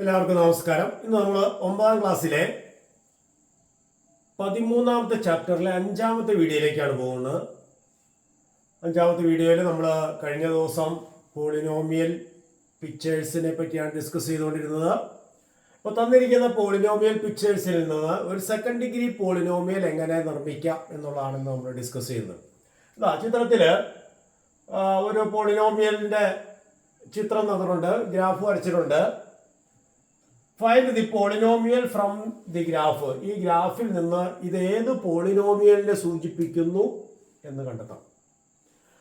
എല്ലാവർക്കും നമസ്കാരം. ഇന്ന് നമ്മൾ 9ാം ക്ലാസ്സിലെ 13ാമത്തെ ചാപ്റ്ററിലെ 5ാമത്തെ വീഡിയോയിലേക്കാണ് പോകുന്നത്. 5ാമത്തെ വീഡിയോയിൽ നമ്മൾ കഴിഞ്ഞ ദിവസം പോളിനോമിയൽ പിക്ചേഴ്സിനെ പറ്റിയാണ് ഡിസ്കസ് ചെയ്തുകൊണ്ടിരുന്നത്. അപ്പോൾ തന്നിരിക്കുന്ന പോളിനോമിയൽ പിക്ചേഴ്സിൽ നിന്ന് ഒരു സെക്കൻഡ് ഡിഗ്രി പോളിനോമിയൽ എങ്ങനെ നിർമ്മിക്കാം എന്നുള്ളതാണ് നമ്മൾ ഡിസ്കസ് ചെയ്യുന്നത്. ചിത്രത്തിൽ ഒരു പോളിനോമിയലിൻ്റെ ചിത്രം തന്നിട്ടുണ്ട്, ഗ്രാഫ് വരച്ചിട്ടുണ്ട്. Find the polynomial from the graph. ഈ ഗ്രാഫിൽ നിന്ന് ഇത് ഏത് പോളിനോമിയലിനെ സൂചിപ്പിക്കുന്നു എന്ന് കണ്ടെത്താം.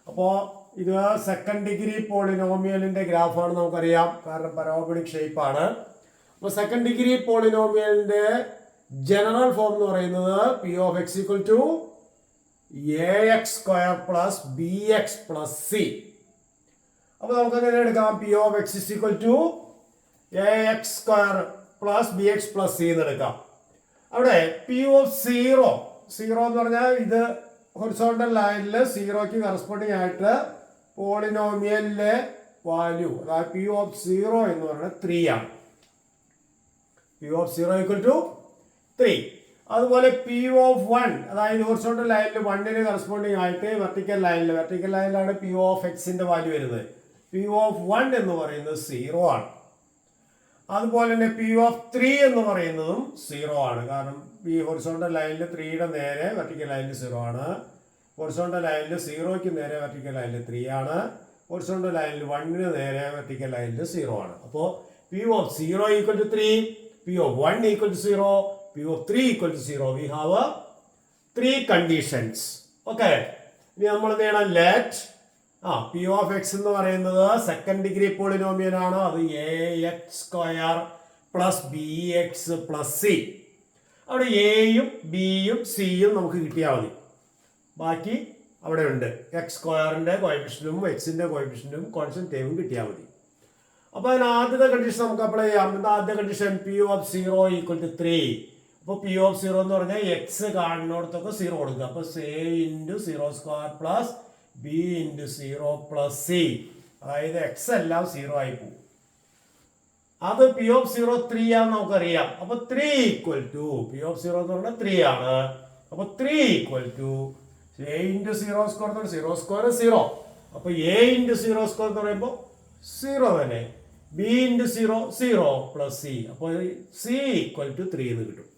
അപ്പോൾ ഇത് സെക്കൻഡ് ഡിഗ്രി പോളിനോമിയലിന്റെ ഗ്രാഫാണ്, നമുക്കറിയാം, കാരണം പരാബോളിക് ഷേപ്പാണ്. അപ്പോൾ സെക്കൻഡ് ഡിഗ്രി പോളിനോമിയലിന്റെ ജനറൽ ഫോം എന്ന് പറയുന്നത് P of X equal to A X square plus B X plus C. അപ്പോൾ നമുക്ക് എങ്ങനെ എടുക്കാം? P of X is equal to A X square plus B X plus C എന്ന് എടുക്കാം. അവിടെ പി ഓഫ് സീറോ എന്ന് പറഞ്ഞാൽ ഇത് ഹൊറിസോണ്ടൽ ലൈനിൽ സീറോയ്ക്ക് കറസ്പോണ്ടിങ് ആയിട്ട് പോളിനോമിയലിലെ വാല്യൂ, അതായത് പി ഓഫ് സീറോ എന്ന് പറയുന്നത് 3 ആണ്. P of zero equal to 3. അതുപോലെ പി ഓഫ് 1, അതായത് ഹൊറിസോണ്ടൽ ലൈനിൽ 1ന് കറസ്പോണ്ടിങ് ആയിട്ട് വെർട്ടിക്കൽ ലൈനിലാണ് പി ഓഫ് എക്സിന്റെ വാല്യൂ വരുന്നത്. പി ഓഫ് 1 എന്ന് പറയുന്നത് 0 ആണ്. അതുപോലെ തന്നെ പി ഓഫ് 3 എന്ന് പറയുന്നതും 0 ആണ്. കാരണം ഈ ഹൊറിസോണ്ടൽ ലൈനിൽ 3യുടെ നേരെ വെർട്ടിക്കൽ ലൈനിൽ 0 ആണ്. ഹൊറിസോണ്ടൽ ലൈനിൽ 0ക്ക് നേരെ വെർട്ടിക്കൽ ലൈനിൽ 3 ആണ്. ഹൊറിസോണ്ടൽ ലൈനിൽ 1ന് നേരെ വെർട്ടിക്കൽ ലൈനിൽ 0 ആണ്. അപ്പോൾ P of 0 equal to 3, P of 1 equal to 0, P of 3 equal to 0. We have 3 conditions. Okay, ഇനി നമ്മൾ എന്ത് ചെയ്യണം? ലെറ്റ് പി ഓഫ് എക്സ് എന്ന് പറയുന്നത് സെക്കൻഡ് ഡിഗ്രി പോളിനോമിയൽ ആണ്. അത് A X square plus B X plus C. അവിടെ എയും ബിയും സിയും നമുക്ക് കിട്ടിയാൽ മതി, ബാക്കി അവിടെ ഉണ്ട്. എക്സ് സ്ക്വയറിന്റെ കോഎഫിഷ്യന്റും എക്സിന്റെ കോഎഫിഷ്യന്റും കോൺസ്റ്റന്റ് ടേമും കിട്ടിയാൽ മതി. അപ്പോൾ അതിന് ആദ്യത്തെ കണ്ടീഷൻ നമുക്ക് അപ്ലൈ ചെയ്യാം. എന്താ ആദ്യ condition? P of 0 equal to 3. അപ്പോൾ പി ഓഫ് 0 എന്ന് പറഞ്ഞാൽ എക്സ് കാണുന്നിടത്തൊക്കെ 0 കൊടുക്കുക. അപ്പോൾ A into 0 square plus B into 0 plus C. അതായത് എക്സ് എല്ലാം 0 ആയി പോകും. അത് പി ഓഫ് 0 3 ആണെന്ന് നമുക്കറിയാം. അപ്പൊ 3 ഈക്വൽ ടു പി ഓഫ് 0 എന്ന് പറഞ്ഞാൽ 3 ആണ്. അപ്പൊ 3 equal to A into 0 square എന്ന് പറഞ്ഞാൽ 0 സ്ക്വയർ 0. അപ്പൊ എ ഇൻറ്റു 0 സ്ക്വയർ എന്ന് പറയുമ്പോൾ 0 തന്നെ. B into 0 plus C. അപ്പോൾ സി ഈക്വൽ ടു 3 എന്ന് കിട്ടും.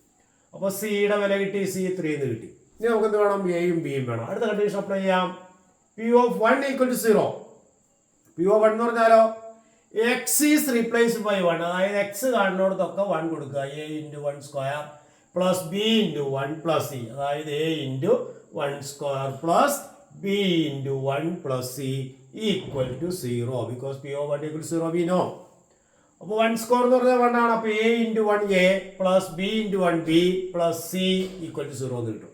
അപ്പൊ സിയുടെ വില കിട്ടി, സി 3 എന്ന് കിട്ടി. ഇനി നമുക്ക് എന്ത് വേണം? എയും ബിയും വേണം. അടുത്ത കണ്ടീഷൻ അപ്ലൈ ചെയ്യാം. P of 1 equal to 0. P of 1 എന്ന് പറഞ്ഞാലോ എക്സ് ഈസ് റീപ്ലേസ്ഡ് ബൈ 1. അതായത് എക്സ് കാണുന്നിടത്തൊക്കെ 1 കൊടുക്കുക. A into 1 square plus B into 1 plus C. അതായത് A into 1 square plus B into 1 plus C equal to 0. Because P of 1 equal to 0 we know. അപ്പോൾ 1 square എന്ന് പറഞ്ഞാൽ 1 ആണ്. അപ്പോൾ A into 1 A plus B into 1 B plus C equal to 0 എന്ന് കിട്ടും.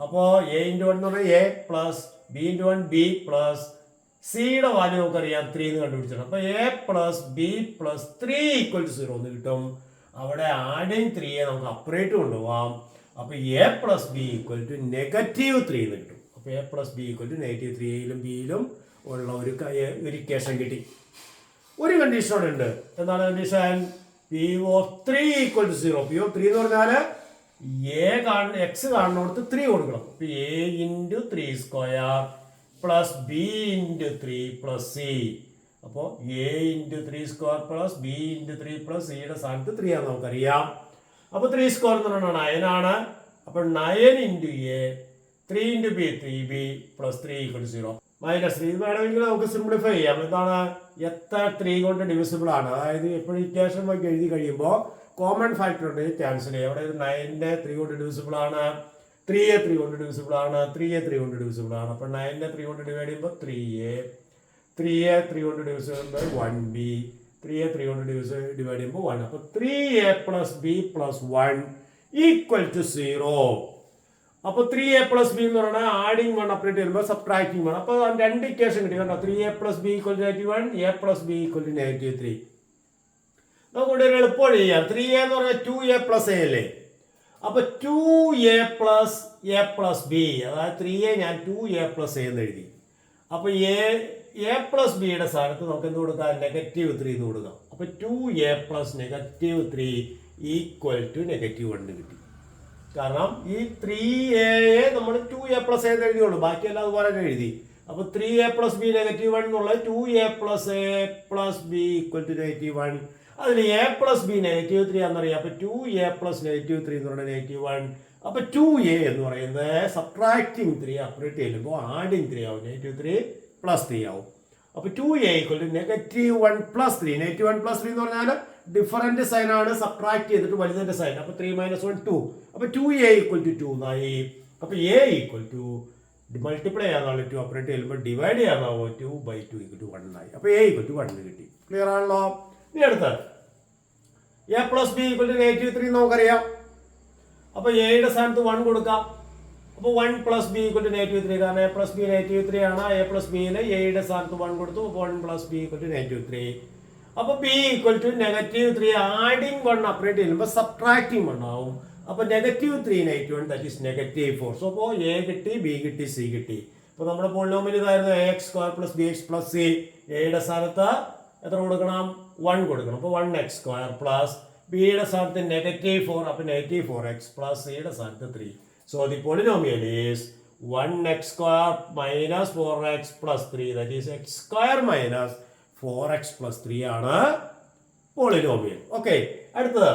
അപ്പോൾ A into 1 എന്ന് പറഞ്ഞാൽ A plus B into 1 B plus സിയുടെ വാല്യൂ നമുക്കറിയാം 3 എന്ന് കണ്ടുപിടിച്ചിട്ടുണ്ട്. അപ്പോൾ A plus B plus 3 equal to 0 എന്ന് കിട്ടും. അവിടെ ആഡിങ് 3യെ നമുക്ക് അപ്പറേറ്റ് കൊണ്ടുപോകാം. അപ്പോൾ A plus B equal to -3 എന്ന് കിട്ടും. അപ്പോൾ A plus B equal to -3. എയിലും ബിയിലും ഉള്ള ഒരു ഇക്വേഷൻ കിട്ടി. ഒരു കണ്ടീഷൻ അവിടെ ഉണ്ട്. എന്താണ് condition? P of 3 equal to 0. P of 3 എന്ന് പറഞ്ഞാൽ എക്സ് കാണുന്നിടത്ത് 3 കൊടുക്കണം. അപ്പൊ A into 3 square plus B into 3 plus C. അപ്പോൾ A into 3 square plus B into 3 plus സിയുടെ സ്ഥാനത്ത് 3 ആണെന്ന് നമുക്കറിയാം. അപ്പോൾ 3 സ്ക്വയർ എന്ന് പറഞ്ഞാൽ 9 ആണ്. അപ്പോൾ 9 into A 3 into B 3b plus 3 equal to 0. -3 വേണമെങ്കിൽ നമുക്ക് സിംപ്ലിഫൈ ചെയ്യാം. എന്താണ്? എത്ര 3 കൊണ്ട് ഡിവിസിബിൾ ആണ്. അതായത് എപ്പോഴും ഇക്വേഷൻ വഴി എഴുതി കഴിയുമ്പോൾ കോമൺ ഫാക്ടർ ഉണ്ട്, ക്യാൻസൽ ചെയ്യും. അവിടെ 9നെ 3 കൊണ്ട് ഡിവിസിബിൾ ആണ്, 3യെ 3 കൊണ്ട് ഡിവിസിബിൾ ആണ്, 3യെ 3 കൊണ്ട് ഡിവിസിബിൾ ആണ്. അപ്പോൾ 9നെ 3 കൊണ്ട് ഡിവൈഡ് ചെയ്യുമ്പോൾ 3യെ 3 കൊണ്ട് ഡിവിസിബിൾ ചെയ്യുമ്പോൾ 1b, 3യെ 3 കൊണ്ട് ഡിവൈഡ് ചെയ്യുമ്പോൾ 1. അപ്പോൾ 3a plus B plus 1 equal to 0. അപ്പോൾ 3a പ്ലസ് ബി എന്ന് പറഞ്ഞാൽ ആഡിങ് 1 അപ്പറേറ്റ് ചെയ്യുമ്പോൾ സബ്ട്രാക്ടിങ് 1. അപ്പോൾ 2 ഇക്വേഷൻ കിട്ടി. കണ്ടോ? 3a plus B equal to -1, a plus B equal to -3. നമുക്കിവിടെ ഒരു എളുപ്പം ചെയ്യാം. 3a എന്ന് പറഞ്ഞാൽ 2a പ്ലസ് എ അല്ലേ? അപ്പൊ 2a plus A plus B, അതായത് 3a ഞാൻ 2a പ്ലസ് എ എന്ന് എഴുതി. അപ്പൊ എ പ്ലസ് ബിയുടെ സ്ഥാനത്ത് നമുക്ക് എന്ത് കൊടുക്കാം? -3 എന്ന് കൊടുക്കാം. അപ്പോൾ 2a പ്ലസ് -3 ഈക്വൽ ടു -1 കിട്ടി. കാരണം ഈ 3a നമ്മൾ 2a പ്ലസ് എന്ന് എഴുതിയുള്ളൂ, ബാക്കിയെല്ലാം അതുപോലെ തന്നെ എഴുതി. അപ്പോൾ 3a പ്ലസ് ബി -1 എന്നുള്ളത് 2a plus A plus B equal to -1. അതിൽ a പ്ലസ് ബി -3 എന്നറിയാം. അപ്പോൾ 2a പ്ലസ് -3 എന്ന് പറയുന്നത് -1. അപ്പോൾ 2a എന്ന് പറയുന്നത് സബ്ട്രാക്ടിങ് 3 അപ്പുറത്ത് ചെല്ലുമ്പോൾ ആഡിങ് 3 ആവും. -3 പ്ലസ് 3 ആവും. അപ്പോൾ 2a equal to -1 plus 3. -1 plus 3 എന്ന് പറഞ്ഞാൽ ഡിഫറൻറ്റ് സൈൻ ആണ്, സബ്ട്രാക്ട് ചെയ്തിട്ട് വലുതിൻ്റെ സൈൻ. അപ്പോൾ 3 - 1 2. അപ്പോൾ 2a ഈക്വൽ ടു 2 എന്നായി. അപ്പോൾ a ഈക്വൽ ടു മൾട്ടിപ്ലൈ ചെയ്യാനുള്ള 2 അപ്പുറത്ത് ചെല്ലുമ്പോൾ ഡിവൈഡ് ചെയ്യാനാവോ 2/2 ഈക്വൽ ടു 1 ആയി. അപ്പോൾ a ഈക്വൽ ടു 1 കിട്ടി. ക്ലിയർ ആണല്ലോ? ഇനി അടുത്ത് a plus B equal to -3 നമുക്കറിയാം. അപ്പോൾ എയുടെ സ്ഥാനത്ത് 1 കൊടുക്കാം. അപ്പോൾ 1 പ്ലസ് ബി ഈക്വൽ ടു -3, കാരണം a പ്ലസ് ബി -3 ആണ്. a പ്ലസ് ബിയിൽ എയുടെ സ്ഥാനത്ത് 1 കൊടുത്തു. 1 പ്ലസ് ബി ഈക്വൽ ടു -3. അപ്പോൾ ബി ഈക്വൽ ടു -3 ആഡിങ് 1 അപ്പുറത്ത് ചെല്ലുമ്പോൾ സബ്ട്രാക്ടിങ് 1 ആവും. അപ്പോൾ -3 -1 ദാറ്റ് ഈസ് -4. സോ അപ്പോൾ എ കിട്ടി, ബി കിട്ടി, സി കിട്ടി. അപ്പോൾ നമ്മുടെ പോളിനോമിയൽ ഇതായിരുന്നു ax² plus bx plus C. എയുടെ സ്ഥാനത്ത് എത്ര കൊടുക്കണം? 1 കൊടുക്കണം. അപ്പോൾ 1x² പ്ലസ് ബിയുടെ സ്ഥാനത്ത് -4, അപ്പോൾ -4x പ്ലസ് സിയുടെ സ്ഥാനത്ത് 3. So the polynomial is 1x² minus 4x plus 3 that is x² minus 4x plus 3 ആണ് പോളിനോമിയൽ. ഓക്കെ, അടുത്തത്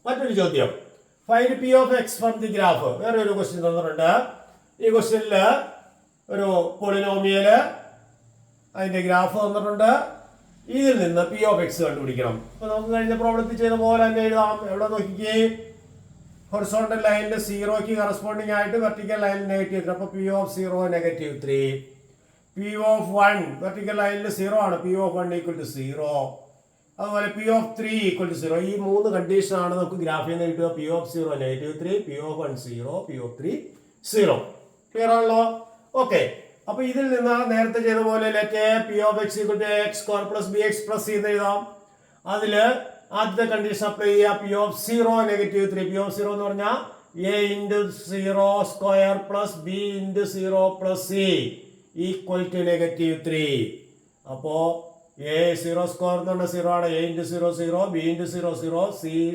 മറ്റൊരു ചോദ്യം. Find P of X from the graph. വേറെ ഒരു ക്വസ്റ്റ്യൻ തന്നിട്ടുണ്ട്. ഈ ക്വസ്റ്റ്യനിൽ ഒരു പോളിനോമിയൽ അതിന്റെ ഗ്രാഫ് തന്നിട്ടുണ്ട്. ഇതിൽ നിന്ന് പി ഓഫ് എക്സ് കണ്ടുപിടിക്കണം. അപ്പോൾ നമുക്ക് കഴിഞ്ഞ പ്രോബ്ലത്തിൽ ചെയ്ത പോലെ തന്നെ എഴുതാം. എവിടെ നോക്കിക്കേ, ഹൊറിസോണ്ടൽ ലൈനിൽ 0ക്ക് കറസ്പോണ്ടിങ് ആയിട്ട് വെർട്ടിക്കൽ ലൈനിൽ -3. അപ്പോൾ P of 0 -3. P of 1 vertical ലൈനിൽ 0 ആണ്. P of 1 equal to 0. അതുപോലെ പി ഓഫ് 3 ഈക്വൽ ടു 0. ഈ 3 കണ്ടീഷൻ ആണ് നമുക്ക് ഗ്രാഫിൽ നിന്ന് കിട്ടുക. P of 0 -3, P of 1 0, P of 3 0. Clear ആണല്ലോ? ഓക്കെ, അപ്പൊ ഇതിൽ നിന്ന് നേരത്തെ ചെയ്ത പോലെ P of X equal to x² plus bx plus C എന്ന് എഴുതാം. അതിൽ ആദ്യത്തെ കണ്ടീഷൻ അപ്ലൈ ചെയ്യുക. P of 0 -3. പി ഓഫ് 0 എന്ന് പറഞ്ഞാൽ a into 0² plus B into 0 plus C equal to -3. അപ്പോൾ a0² എന്ന് പറഞ്ഞാൽ 0 ആണ്. a into 0 0, b into 0 0,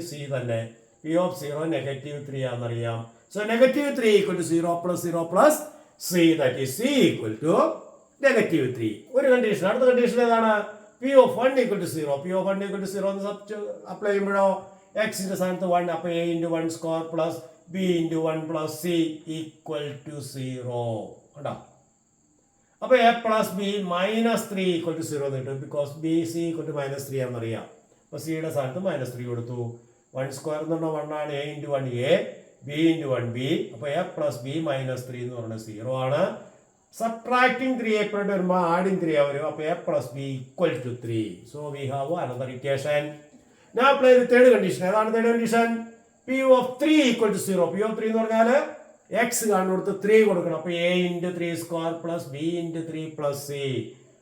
c തന്നെ. പി ഓഫ് 0 -3 ആണെന്നറിയാം. So -3 equal to 0 plus 0 plus c that is c equal to -3. ഒരു condition. അടുത്ത കണ്ടീഷൻ ഏതാണ്? P of 1 equal to 0. P of 1 equal to 0 എന്ന് അപ്ലൈ ചെയ്യുമ്പോഴോ എക്സിന്റെ സ്ഥാനത്ത് 1. അപ്പോൾ a into 1² plus b into 1 plus c equal to 0 ഉണ്ടോ? അപ്പോൾ a plus B -3 equal to 0 എന്ന് കിട്ടും. Because B C equal to -3 ആണെന്നറിയാം. അപ്പോൾ സിയുടെ സ്ഥാനത്ത് -3 കൊടുത്തു. 1² എന്ന് പറഞ്ഞാൽ 1 ആണ്. a into 1 a, b into 1 b. അപ്പോൾ a പ്ലസ് ബി -3 എന്ന് പറഞ്ഞാൽ 0 ആണ്. സബ്ട്രാക്ടിങ് 3 എപ്പോഴും വരുമ്പോൾ ആഡിങ് 3 വരും. അപ്പോൾ a plus B equal to 3. So we have another equation. ഞാൻ അപ്ലൈ ചെയ്ത് തേർഡ് കണ്ടീഷൻ. ഏതാണ് third condition? P of 3 equal to 0. P of 3 എന്ന് പറഞ്ഞാൽ എക്സ് കാണുന്നിടത്ത് 3 കൊടുക്കണം. അപ്പോൾ a into 3² plus B into 3 plus C.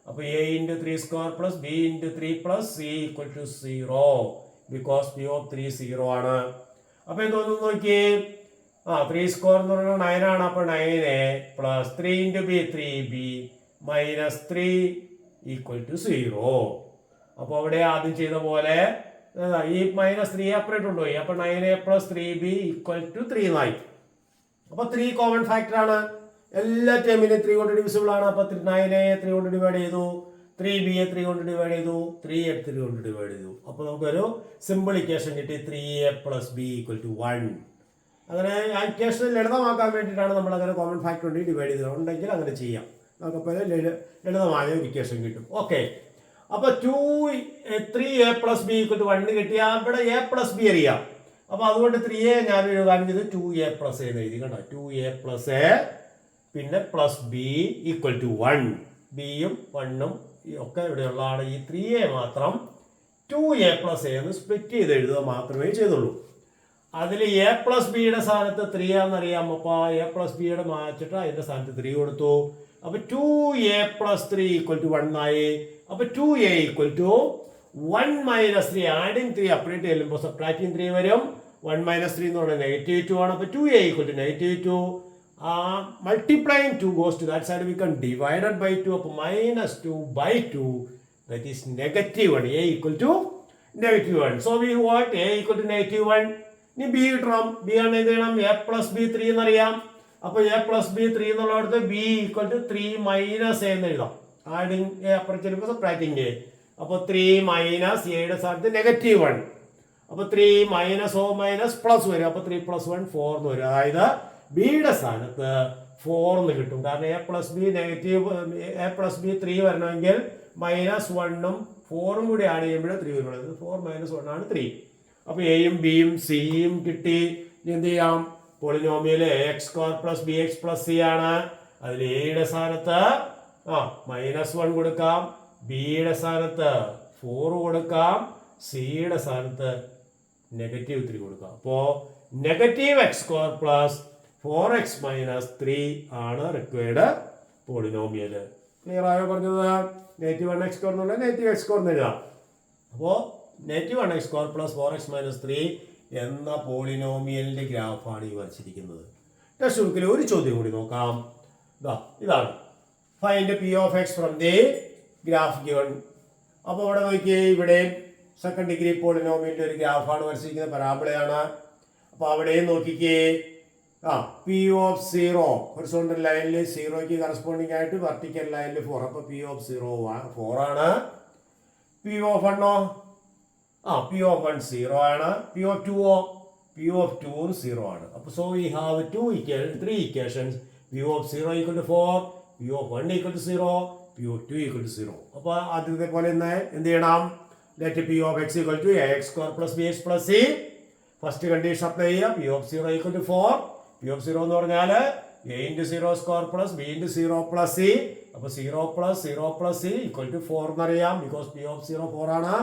അപ്പോൾ a into 3² plus B into 3 plus C equal to 0. Because P of 3 0 ആണ്. അപ്പോൾ എന്തോന്നു നോക്കിയേ, 3² എന്ന് പറഞ്ഞാൽ 9 ആണ്. അപ്പോൾ 9a plus 3 into B 3b minus 3 equal to 0. അപ്പോൾ അവിടെ ആദ്യം ചെയ്ത പോലെ ഈ -3 അപ്പുറത്ത് കൊണ്ടുപോയി. അപ്പോൾ 9a plus 3b equal to 3 എന്നായി. അപ്പോൾ 3 കോമൺ ഫാക്ടർ ആണ്. എല്ലാ ടേമിനും 3 കൊണ്ട് ഡിവിസിബിൾ ആണ്. അപ്പോൾ 9a 3 കൊണ്ട് ഡിവൈഡ് ചെയ്തു, 3b 3 കൊണ്ട് ഡിവൈഡ് ചെയ്തു, 3a 3 കൊണ്ട് ഡിവൈഡ് ചെയ്തു. അപ്പോൾ നമുക്കൊരു സിമ്പിൾ ഇക്വേഷൻ കിട്ടി. 3a plus B equal to 1. അങ്ങനെ ആ ഇക്വേഷൻ ലളിതമാക്കാൻ വേണ്ടിയിട്ടാണ് നമ്മൾ അങ്ങനെ കോമൺ ഫാക്ടർ കൊണ്ട് ഡിവൈഡ് ചെയ്തത്. ഉണ്ടെങ്കിൽ അങ്ങനെ ചെയ്യാം. നമുക്കപ്പോൾ ലളിതമായ ഒരു ഇക്വേഷൻ കിട്ടും. ഓക്കെ, അപ്പോൾ 3a plus B equal to 1 കിട്ടിയാൽ ഇവിടെ a പ്ലസ് ബി അറിയാം. അപ്പോൾ അതുകൊണ്ട് 3a ഞാൻ എഴുതാൻ ചെയ്ത് 2a പ്ലസ് എന്ന് എഴുതി. കണ്ടോ, 2a പ്ലസ് എ പിന്നെ പ്ലസ് ബി ഈക്വൽ ടു 1. ബിയും 1ഉം ഒക്കെ ഇവിടെയുള്ളതാണ്. ഈ 3a മാത്രം 2a പ്ലസ് എ എന്ന് സ്പ്ലിറ്റ് ചെയ്ത് എഴുതുക മാത്രമേ ചെയ്തുള്ളൂ. അതിൽ a പ്ലസ് ബിയുടെ സ്ഥാനത്ത് 3 ആണെന്നറിയാം. അപ്പോൾ a പ്ലസ് ബിയുടെ മാറ്റിട്ട് അതിൻ്റെ സ്ഥാനത്ത് 3 കൊടുത്തു. അപ്പോൾ 2a പ്ലസ് 3 ഈക്വൽ ടു 1 ആയി. അപ്പോൾ 2a equal to 1 minus 3 adding 3 അപ്പുറത്ത് ചെല്ലുമ്പോൾ സബ്ട്രാക്ടിങ് 3 വരും. 1 മൈനസ് 3 എന്ന് പറഞ്ഞാൽ -2 ആണ്. അപ്പോൾ 2a equal to -2. Multiplying 2 goes to that side, we can divide it by 2. അപ്പോൾ -2/2 that is negative 1. A equal to negative 1. So we want A equal to negative 1. ഇനി B കിട്ടണം. ബി ആണ് എന്ത് ചെയ്യണം? എ പ്ലസ് ബി 3 എന്നറിയാം. അപ്പൊ A plus B 3 എന്നുള്ളടത്ത് B equal to 3 minus A എന്ന് എഴുതാം. ആഡിങ് എ അപ്പുറം ചെല്ലുമ്പോൾ സബ്ട്രാക്ടിങ് എ. അപ്പൊ 3 മൈനസ് എയുടെ സ്ഥാനത്ത് നെഗറ്റീവ് 1. അപ്പൊ 3 മൈനസ് ഓ മൈനസ് പ്ലസ് വരും. അപ്പൊ 3 പ്ലസ് 1 4 എന്ന് വരും. അതായത് ബിയുടെ സ്ഥാനത്ത് 4 എന്ന് കിട്ടും. കാരണം A plus B negative A plus B 3 വരണമെങ്കിൽ മൈനസ് 1ഉം 4ഉം കൂടി ആഡ് ചെയ്യുമ്പോൾ 3 വരുന്നത്. 4 മൈനസ് 1 ആണ് 3. അപ്പൊ എയും ബിയും സിയും കിട്ടി. എന്ത് ചെയ്യാം? Polynomial x² plus B X plus C ആണ്. അതിൽ എയുടെ സ്ഥാനത്ത് -1 കൊടുക്കാം, ബിയുടെ സ്ഥാനത്ത് 4 കൊടുക്കാം, സിയുടെ സ്ഥാനത്ത് -3 കൊടുക്കാം. അപ്പോ -x² പ്ലസ് 4x മൈനസ് 3 ആണ് റിക്വയർഡ് പോളിനോമിയൽ. ക്ലിയർ ആയോ പറഞ്ഞത്? -1x² എന്നുള്ള -x² എന്ന് എഴുതാം. അപ്പോ -1x² പ്ലസ് 4x മൈനസ് 3 എന്ന പോളിനോമിയലിന്റെ ഗ്രാഫാണ് ഈ വരച്ചിരിക്കുന്നത്. ടെക്സ്റ്റ് ബുക്കിൽ ഒരു ചോദ്യം കൂടി നോക്കാം. ഇതാണ് find P of X from the graph given. അപ്പോൾ ഇവിടെ നോക്കിയേ, ഇവിടെ സെക്കൻഡ് ഡിഗ്രി പോളിനോമിയലിന്റെ ഒരു ഗ്രാഫാണ് വരച്ചിരിക്കുന്നത്, പരാബോളയാണ്. അപ്പോൾ അവിടെയും നോക്കിക്കേ, പി ഓഫ് 0 ഹൊറിസോണ്ടൽ ലൈനിൽ 0ക്ക് കറസ്പോണ്ടിങ് ആയിട്ട് വെർട്ടിക്കൽ ലൈനിൽ 4. അപ്പോൾ പി ഓഫ് 0 4 ആണ്. പി ഓഫ് 1 പി ഓഫ് 1 0 ആണ്. പി ഓഫ് 2 പി ഓഫ് 2 0 ആണ്. അപ്പോൾ so we have 3 equations. P of 0 equal to 4, P of 1 equal to 0, P of 2 equal to 0. അപ്പോൾ ആദ്യത്തെ പോലെ തന്നെ എന്ത് ചെയ്യണം? Let P of X equal to ax² plus B X plus C. First condition apply ചെയ്യുക. P of 0 equal to 4. P of 0 എന്ന് പറഞ്ഞാൽ a into 0² plus B into 0 plus C. അപ്പോൾ 0 plus 0 plus C equal to 4 എന്നറിയാം. Because P of 0 4 ആണ്.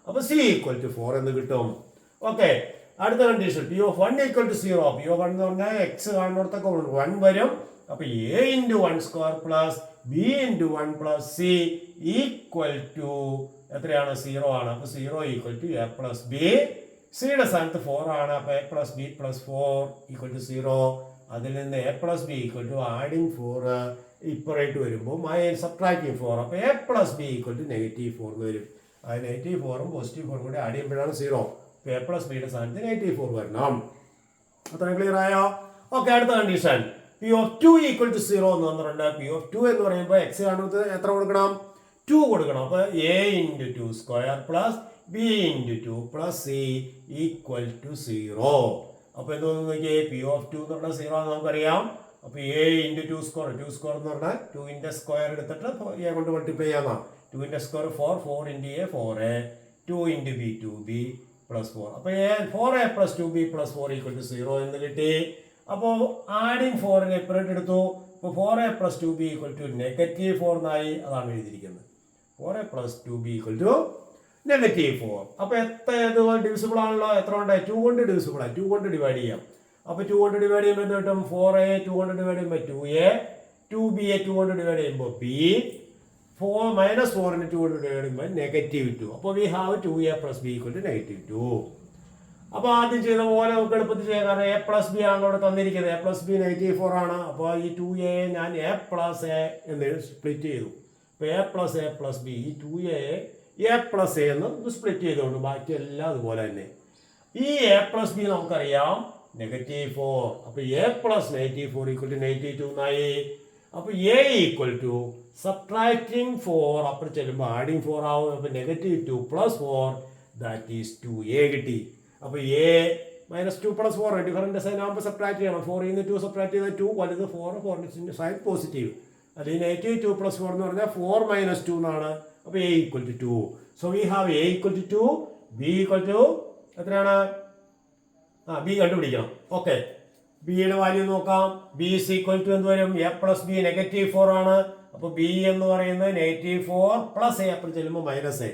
അപ്പോൾ C equal to 4 എന്ന് കിട്ടും. Okay, അടുത്ത condition P of 1 equal to 0. P of 1 എന്ന് പറഞ്ഞാൽ എക്സ് കാണുന്നിടത്തൊക്കെ 1 വരും. അപ്പോൾ a into 1² plus B into 1 plus C equal to എത്രയാണ്? 0 ആണ്. അപ്പോൾ 0 equal to A plus B. സിയുടെ സ്ഥാനത്ത് 4 ആണ്. അപ്പോൾ A plus B plus 4 equal to 0. അതിൽ നിന്ന് A plus B equal to adding 4 ഇപ്പറേറ്റ് വരുമ്പോൾ സബ്ട്രാക്ടിങ് 4. അപ്പോൾ A plus B equal to -4 എന്ന് വരും. അത് -4ഉം +4ഉം കൂടി ആഡ് ചെയ്യുമ്പോഴാണ് 0. അപ്പോൾ എ പ്ലസ് ബിയുടെ സ്ഥാനത്ത് -4 വരണം. അത്രയും ക്ലിയർ ആയോ? ഓക്കെ, അടുത്ത condition P of 2 equal to 0 എന്ന് വന്നിട്ടുണ്ട്. പി ഓഫ് 2 എന്ന് പറയുമ്പോൾ എക്സ് കാണുന്നത് എത്ര കൊടുക്കണം? 2 കൊടുക്കണം. അപ്പോൾ a into 2² plus B into 2 plus C equal to 0. അപ്പോൾ എന്തോന്ന് നോക്കിയേ, പി ഓഫ് 2 എന്ന് പറഞ്ഞാൽ 0 ആണെന്ന് നമുക്കറിയാം. അപ്പോൾ a ഇൻറ്റു 2² എന്ന് പറഞ്ഞാൽ 2ന്റെ സ്ക്വയർ എടുത്തിട്ട് a കൊണ്ട് മൾട്ടിപ്ലൈ ചെയ്യാം. 2ന്റെ square 4 into a 4a, 2 into B 2b plus 4. അപ്പോൾ 4a plus 2b plus 4 equal to 0 എന്ന് കിട്ടി. അപ്പോൾ ആഡിങ് 4നെ എപ്പറേറ്റ് എടുത്തു. അപ്പോൾ 4a plus 2b equal to -4 എന്നായി. അതാണ് എഴുതിയിരിക്കുന്നത്. 4a plus 2b equal to -4. അപ്പോൾ എത്ര ഡിവിസിബിൾ ആണല്ലോ? എത്ര ഉണ്ട്? 2 കൊണ്ട് ഡിവിസിബിൾ ആണ്. 2 കൊണ്ട് ഡിവൈഡ് ചെയ്യാം. അപ്പോൾ 2 കൊണ്ട് ഡിവൈഡ് ചെയ്യുമ്പോൾ എന്ത് കിട്ടും? 4a 2 കൊണ്ട് ഡിവൈഡ് ചെയ്യുമ്പോൾ 2a, 2b 2 കൊണ്ട് ഡിവൈഡ് ചെയ്യുമ്പോൾ b, 4 -4നെ 2 കൊണ്ട് ഡിവൈഡ് ചെയ്യുമ്പോൾ -2. അപ്പോൾ we have 2a plus B equal to -2. അപ്പോൾ ആദ്യം ചെയ്ത പോലെ നമുക്ക് എളുപ്പത്തിൽ ചെയ്യാം. കാരണം a പ്ലസ് ബി ആണ് ഇവിടെ തന്നിരിക്കുന്നത്. a പ്ലസ് ബി -4 ആണ്. അപ്പോൾ ഈ 2a ഞാൻ a പ്ലസ് എ എന്ന് സ്പ്ലിറ്റ് ചെയ്തു. അപ്പോൾ a പ്ലസ് ബി, ഈ 2a a പ്ലസ് എ എന്ന് സ്പ്ലിറ്റ് ചെയ്തുകൊണ്ട് ബാക്കി എല്ലാം അതുപോലെ തന്നെ. ഈ a പ്ലസ് ബി നമുക്കറിയാം -4. അപ്പോൾ a പ്ലസ് -4 ഈക്വൽ ടു -2 എന്നായി. അപ്പോൾ a ഈക്വൽ ടു സബ്ട്രാക്ടിങ് 4 അപ്പുറം ചെല്ലുമ്പോൾ ആഡിങ് 4 ആവും. അപ്പോൾ -2 പ്ലസ് 4 ദാറ്റ് ഈസ് 2a കിട്ടി. അപ്പോൾ a -2 പ്ലസ് 4 ഡിഫറൻറ്റ് സൈൻ ആകുമ്പോൾ സബ്ട്രാക്ട് ചെയ്യണം. 4ൽ നിന്ന് 2 സബ്ട്രാക്ട് ചെയ്താൽ 2 വലുത് 4ന്റെ സൈൻ പോസിറ്റീവ്. അല്ലെങ്കിൽ -2 പ്ലസ് 4 എന്ന് പറഞ്ഞാൽ 4 - 2 എന്നാണ്. അപ്പോൾ a equal to 2. So we have a equal to 2, b equal to എത്രയാണ്? b കണ്ടുപിടിക്കണം. ഓക്കെ, ബിയുടെ വാല്യൂ നോക്കാം. b ഈസ് ഈക്വൽ ടു എന്ത് വരും? a പ്ലസ് ബി -4 ആണ്. അപ്പോൾ b എന്ന് പറയുന്നത് -4 പ്ലസ് a അപ്പോൾ ചെല്ലുമ്പോൾ -a.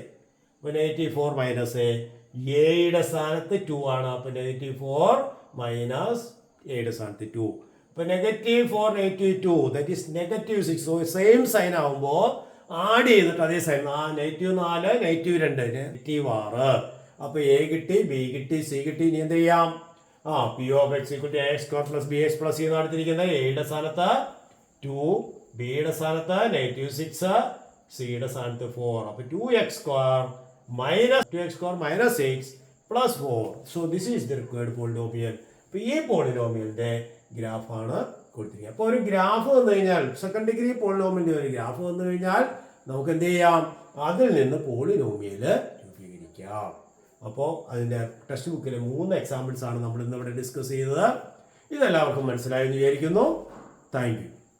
അപ്പോൾ -4 - a. എയുടെ സ്ഥാനത്ത് 2 ആണ്. അപ്പോൾ -4 മൈനസ് എയുടെ സ്ഥാനത്ത് 2. അപ്പോൾ -4 -2 that is -6. So same sign ആവുമ്പോൾ ആഡ് ചെയ്തിട്ട് അതേ സൈൻ -4 -2 -6. അപ്പോൾ a കിട്ടി, b കിട്ടി, c കിട്ടി. ഇനി എന്ത് ചെയ്യാം? P of X equal to ax² plus B X plus C എന്ന് എടുത്തിരിക്കുന്നത്. എയുടെ സ്ഥാനത്ത് 2, ബിയുടെ സ്ഥാനത്ത് -6, സിയുടെ സ്ഥാനത്ത് 4. അപ്പോൾ 2x² minus 6 plus 4. So this is the required polynomial. അപ്പോൾ ഈ പോളിനോമിയലിൻ്റെ ഗ്രാഫാണ് കൊടുത്തിരിക്കുക. അപ്പോൾ ഒരു ഗ്രാഫ് വന്നു കഴിഞ്ഞാൽ സെക്കൻഡ് ഡിഗ്രി പോളിനോമിയലിൻ്റെ ഒരു ഗ്രാഫ് വന്നു കഴിഞ്ഞാൽ നമുക്ക് എന്ത് ചെയ്യാം, അതിൽ നിന്ന് പോളിനോമിയൽ രൂപീകരിക്കാം. അപ്പോൾ അതിൻ്റെ ടെക്സ്റ്റ് ബുക്കിലെ 3 എക്സാമ്പിൾസ് ആണ് നമ്മൾ ഇന്നിവിടെ ഡിസ്കസ് ചെയ്തത്. ഇതെല്ലാവർക്കും മനസ്സിലായെന്ന് വിചാരിക്കുന്നു. Thank you.